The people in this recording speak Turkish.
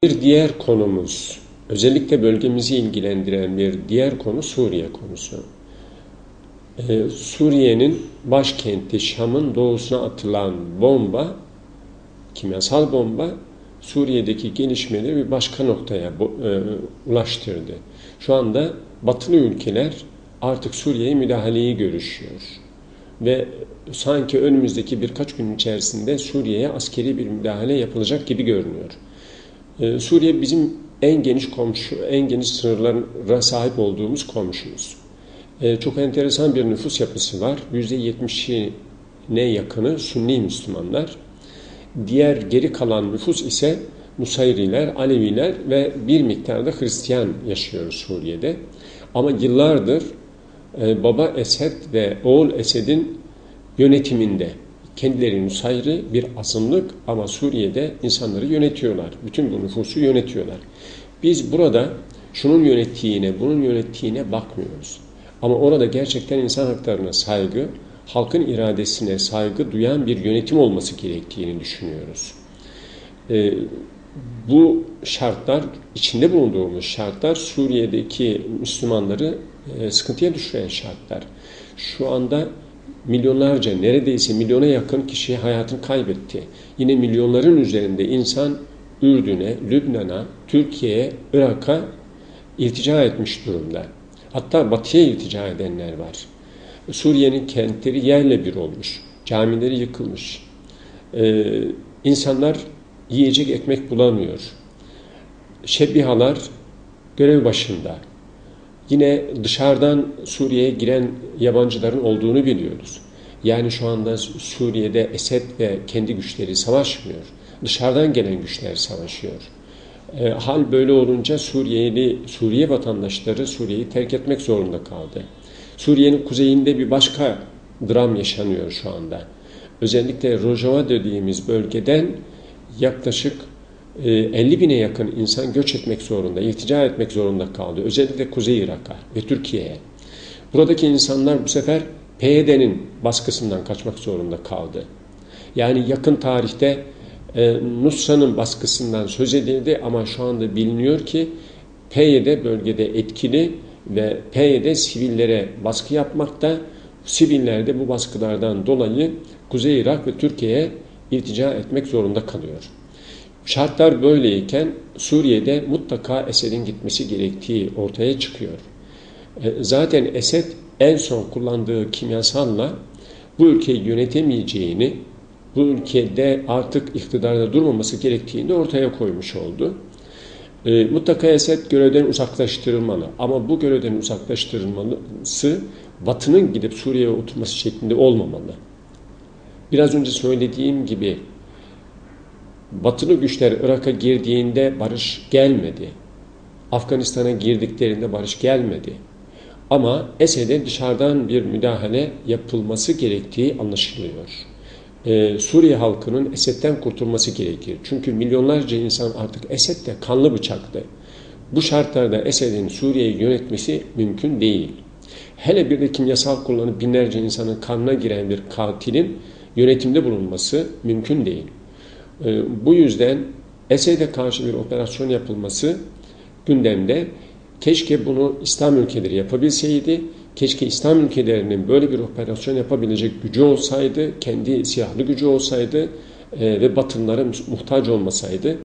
Bir diğer konumuz, özellikle bölgemizi ilgilendiren bir diğer konu Suriye konusu. Suriye'nin başkenti Şam'ın doğusuna atılan bomba, kimyasal bomba, Suriye'deki gelişmeleri bir başka noktaya ulaştırdı. Şu anda batılı ülkeler artık Suriye'ye müdahaleyi görüşüyor. Ve sanki önümüzdeki birkaç gün içerisinde Suriye'ye askeri bir müdahale yapılacak gibi görünüyor. Suriye bizim en geniş komşu, en geniş sınırlara sahip olduğumuz komşumuz. Çok enteresan bir nüfus yapısı var. %70'ine yakını Sünni Müslümanlar. Diğer geri kalan nüfus ise Nusayriler, Aleviler ve bir miktarda Hristiyan yaşıyor Suriye'de. Ama yıllardır baba Esed ve oğul Esed'in yönetiminde. Kendileri Nusayri bir azınlık ama Suriye'de insanları yönetiyorlar. Bütün bu nüfusu yönetiyorlar. Biz burada şunun yönettiğine, bunun yönettiğine bakmıyoruz. Ama orada gerçekten insan haklarına saygı, halkın iradesine saygı duyan bir yönetim olması gerektiğini düşünüyoruz. Bu şartlar, içinde bulunduğumuz şartlar Suriye'deki Müslümanları sıkıntıya düşüren şartlar. Şu anda milyonlarca, neredeyse milyona yakın kişi hayatını kaybetti. Yine milyonların üzerinde insan Ürdün'e, Lübnan'a, Türkiye'ye, Irak'a iltica etmiş durumda. Hatta batıya iltica edenler var. Suriye'nin kentleri yerle bir olmuş. Camileri yıkılmış. İnsanlar yiyecek ekmek bulamıyor. Şebihalar görev başında. Yine dışarıdan Suriye'ye giren yabancıların olduğunu biliyoruz. Yani şu anda Suriye'de Esed ve kendi güçleri savaşmıyor. Dışarıdan gelen güçler savaşıyor. Hal böyle olunca Suriye vatandaşları Suriye'yi terk etmek zorunda kaldı. Suriye'nin kuzeyinde bir başka dram yaşanıyor şu anda. Özellikle Rojava dediğimiz bölgeden yaklaşık 50 bine yakın insan göç etmek zorunda, iltica etmek zorunda kaldı. Özellikle Kuzey Irak'a ve Türkiye'ye. Buradaki insanlar bu sefer PYD'nin baskısından kaçmak zorunda kaldı. Yani yakın tarihte Nusra'nın baskısından söz edildi ama şu anda biliniyor ki PYD bölgede etkili ve PYD sivillere baskı yapmakta. Siviller de bu baskılardan dolayı Kuzey Irak ve Türkiye'ye iltica etmek zorunda kalıyor. Şartlar böyleyken Suriye'de mutlaka Esed'in gitmesi gerektiği ortaya çıkıyor. Zaten Esed en son kullandığı kimyasalla bu ülkeyi yönetemeyeceğini, bu ülkede artık iktidarda durmaması gerektiğini ortaya koymuş oldu. Mutlaka Esed görevden uzaklaştırılmalı ama bu görevden uzaklaştırılması Batı'nın gidip Suriye'ye oturması şeklinde olmamalı. Biraz önce söylediğim gibi batılı güçler Irak'a girdiğinde barış gelmedi. Afganistan'a girdiklerinde barış gelmedi. Ama Esed'e dışarıdan bir müdahale yapılması gerektiği anlaşılıyor. Suriye halkının Esed'den kurtulması gerekir. Çünkü milyonlarca insan artık Esed'de kanlı bıçaklı. Bu şartlarda Esed'in Suriye'yi yönetmesi mümkün değil. Hele bir de kimyasal kullanıp binlerce insanın kanına giren bir katilin yönetimde bulunması mümkün değil. Bu yüzden Esed'e karşı bir operasyon yapılması gündemde. Keşke bunu İslam ülkeleri yapabilseydi. Keşke İslam ülkelerinin böyle bir operasyon yapabilecek gücü olsaydı, kendi silahlı gücü olsaydı ve Batılılara muhtaç olmasaydı.